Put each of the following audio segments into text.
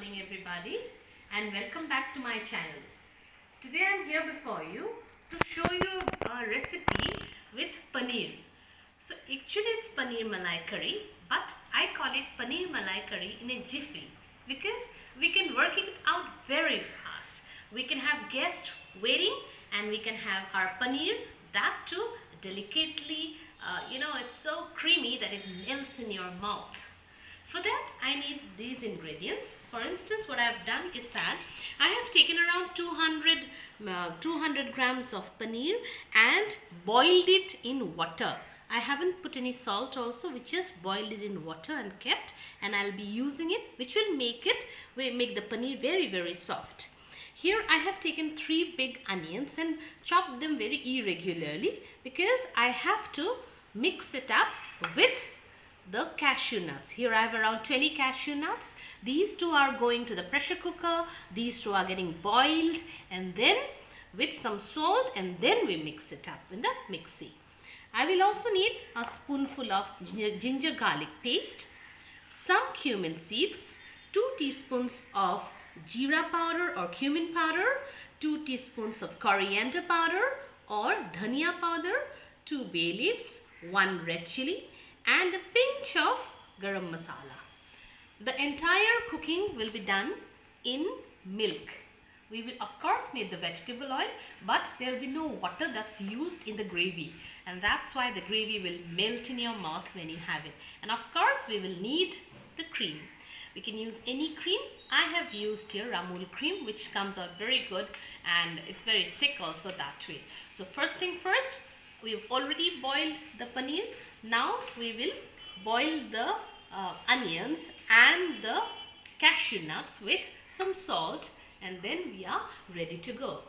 morning everybody and welcome back to my channel. Today I am here before you to show you a recipe with paneer. So actually it's Paneer Malai curry, but I call it Paneer Malai curry in a jiffy because we can work it out very fast. We can have guests waiting and we can have our paneer, that too delicately, it's so creamy that it melts in your mouth. For that, I need these ingredients. For instance, what I have done is that I have taken around 200 grams of paneer and boiled it in water. I haven't put any salt also, we just boiled it in water and kept, and I'll be using it, which will make the paneer very soft. Here I have taken 3 big onions and chopped them very irregularly because I have to mix it up with the cashew nuts. Here I have around 20 cashew nuts. These 2 are going to the pressure cooker. These 2 are getting boiled and then with some salt, and then we mix it up in the mixie. I will also need a spoonful of ginger garlic paste, some cumin seeds, 2 teaspoons of jeera powder or cumin powder, 2 teaspoons of coriander powder or dhania powder, 2 bay leaves, 1 red chili, and a pinch of garam masala. The entire cooking will be done in milk. We will of course need the vegetable oil, but there will be no water that's used in the gravy, and that's why the gravy will melt in your mouth when you have it. And of course we will need the cream. We can use any cream. I have used here Amul cream, which comes out very good and it's very thick also that way. So first thing first, we've already boiled the paneer. Now we will boil the onions and the cashew nuts with some salt, and then we are ready to go.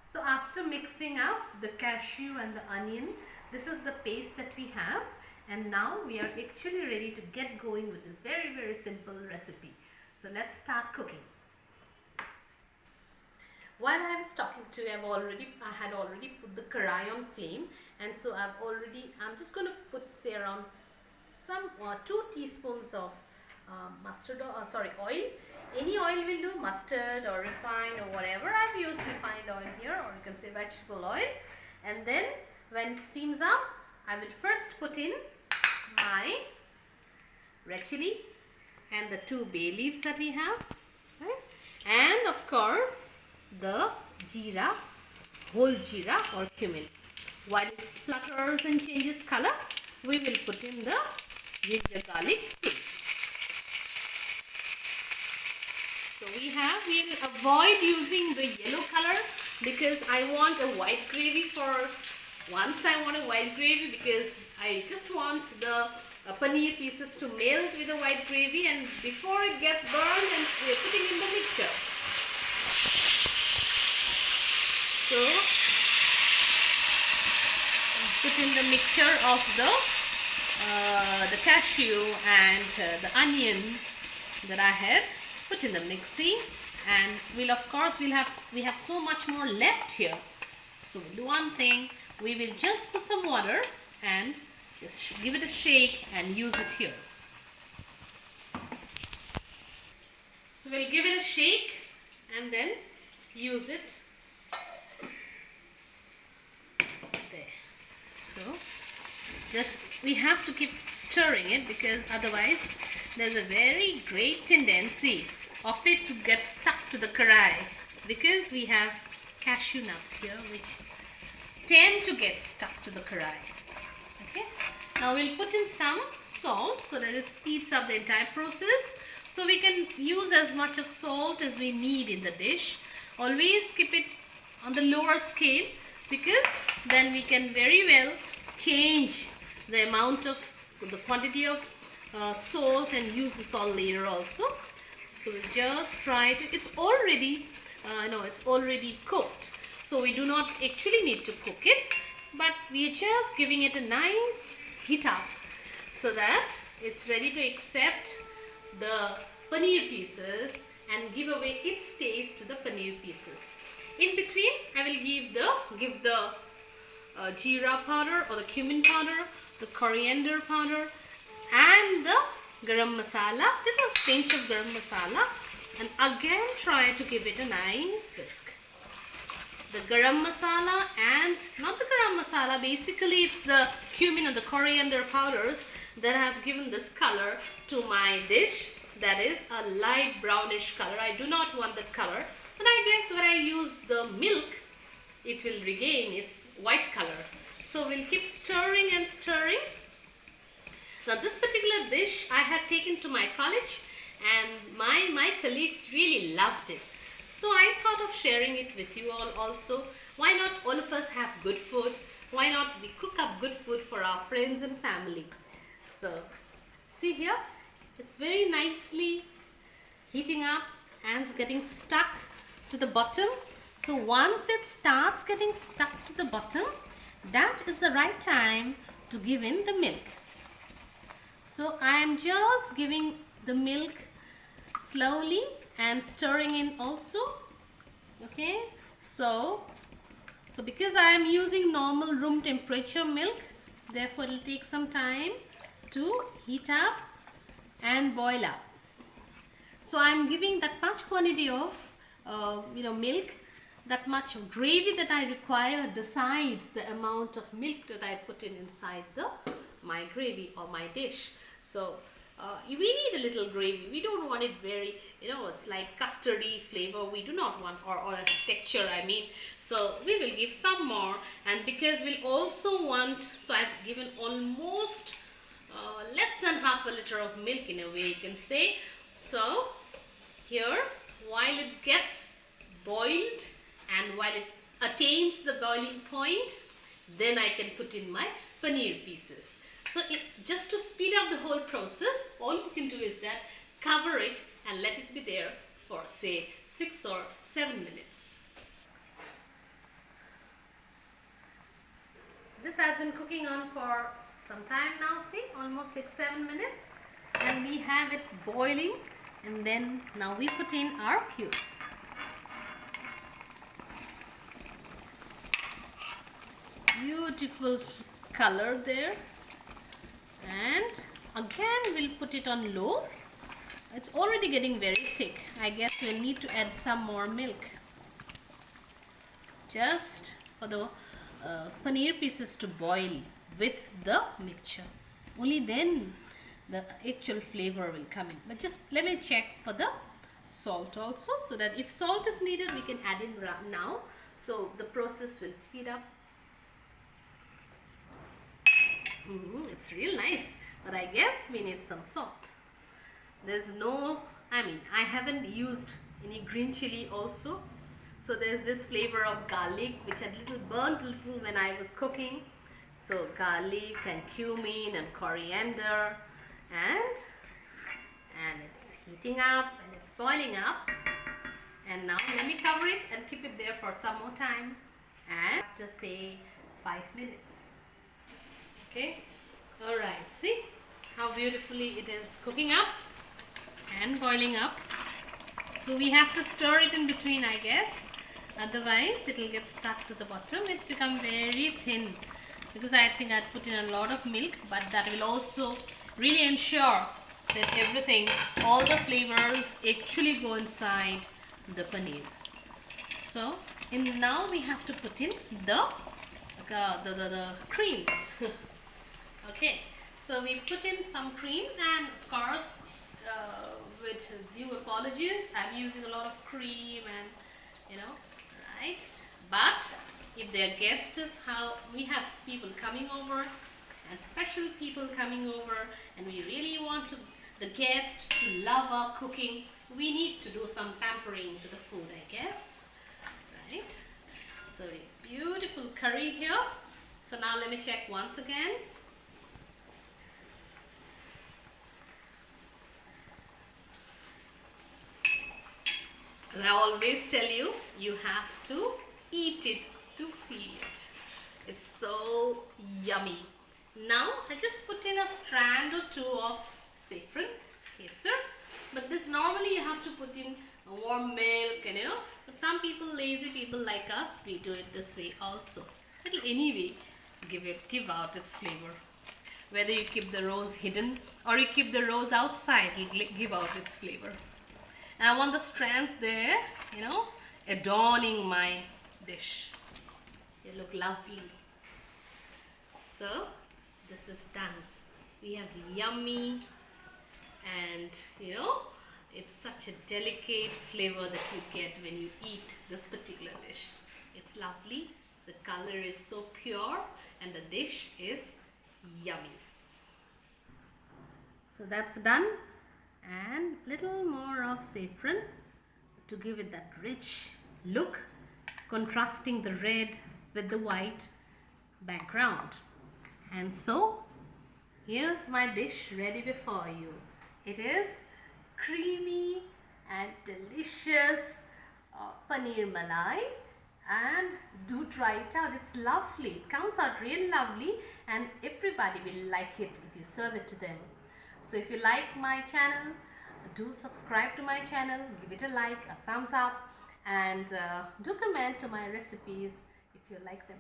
So after mixing up the cashew and the onion, this is the paste that we have, and now we are actually ready to get going with this very simple recipe. So let's start cooking. While I was talking to you, I had already put the karai on flame, and so I'm just going to put say around some 2 teaspoons of oil. Any oil will do, mustard or refined or whatever. I've used refined oil here, or you can say vegetable oil. And then when it steams up, I will first put in my red chili and the 2 bay leaves that we have, right? And of course the jeera, whole jeera or cumin. While it splutters and changes color, we will put in the ginger garlic paste. So we will avoid using the yellow color because I want a white gravy because I just want the paneer pieces to melt with the white gravy, and before it gets burned and we are putting in the mixture. So put in the mixture of the cashew and the onion that I have put in the mixie, and we have so much more left here. So we'll do one thing, we will just put some water and just give it a shake and use it here. So we'll give it a shake and then use it there. So we have to keep stirring it because otherwise there's a very great tendency of it to get stuck to the karai, because we have cashew nuts here which tend to get stuck to the karai. Okay, now we'll put in some salt so that it speeds up the entire process. So we can use as much of salt as we need in the dish. Always keep it on the lower scale because then we can very well change the quantity of salt and use the salt later also. So we just try to, it's already cooked, so we do not actually need to cook it, but we are just giving it a nice heat up so that it's ready to accept the paneer pieces and give away its taste to the paneer pieces. In between, I will give the jeera powder or the cumin powder, the coriander powder, and the garam masala, little pinch of garam masala, and again try to give it a nice whisk. The garam masala and not the garam masala, basically it's the cumin and the coriander powders that have given this color to my dish. That is a light brownish color. I do not want that color, but I guess when I use the milk, it will regain its white color. So we'll keep stirring and stirring. Now this particular dish I had taken to my college, and my colleagues really loved it. So I thought of sharing it with you all also. Why not all of us have good food? Why not we cook up good food for our friends and family? So see here, it's very nicely heating up and getting stuck to the bottom. So once it starts getting stuck to the bottom, that is the right time to give in the milk. So I am just giving the milk slowly and stirring in also. Okay, so because I am using normal room temperature milk, therefore it will take some time to heat up and boil up. So I am giving that much quantity of milk, that much of gravy that I require decides the amount of milk that I put in inside my gravy or my dish. So we need a little gravy. We don't want it very, it's like custardy flavor. We do not want, or a texture, I mean. So we will give some more, and because we'll also want, so I've given almost less than half a liter of milk in a way you can say. So here, while it gets boiled and while it attains the boiling point, then I can put in my paneer pieces. So just to speed up the whole process, all you can do is that cover it and let it be there for say 6 or 7 minutes. This has been cooking on for some time now, see, almost 6-7 minutes, and we have it boiling, and then now we put in our cubes. Beautiful color there, and again we'll put it on low. It's already getting very thick. I guess we'll need to add some more milk just for the paneer pieces to boil with the mixture. Only then the actual flavor will come in. But just let me check for the salt also, so that if salt is needed we can add in now, so the process will speed up. It's real nice, but I guess we need some salt. There's no, I haven't used any green chili also, so there's this flavor of garlic which had burnt little when I was cooking. So garlic and cumin and coriander, and it's heating up and it's boiling up, and now let me cover it and keep it there for some more time, and just say 5 minutes. Okay, alright, see how beautifully it is cooking up and boiling up. So we have to stir it in between, I guess, otherwise it will get stuck to the bottom. It's become very thin because I think I put in a lot of milk, but that will also really ensure that everything, all the flavors actually go inside the paneer. So now we have to put in the cream. Okay, so we put in some cream, and of course with due apologies, I'm using a lot of cream, and right, but if they're guests, how we have people coming over and special people coming over, and we really want the guests to love our cooking, we need to do some pampering to the food, I guess, right? So a beautiful curry here. So now let me check once again. As I always tell you, you have to eat it to feel it. It's so yummy. Now I just put in a strand or two of saffron, kesar, but this normally you have to put in warm milk, and but some people, lazy people like us, we do it this way also. It'll anyway give out its flavor. Whether you keep the rose hidden or you keep the rose outside, it'll give out its flavor. And I want the strands there, you know, adorning my dish. They look lovely. So this is done. We have yummy, and you know, it's such a delicate flavor that you get when you eat this particular dish. It's lovely, the color is so pure, and the dish is yummy. So that's done, and little more of saffron to give it that rich look, contrasting the red with the white background. And so here's my dish ready before you. It is creamy and delicious paneer malai, and do try it out. It's lovely. It comes out real lovely, and everybody will like it if you serve it to them. So if you like my channel, do subscribe to my channel, give it a like, a thumbs up, and do comment to my recipes if you like them.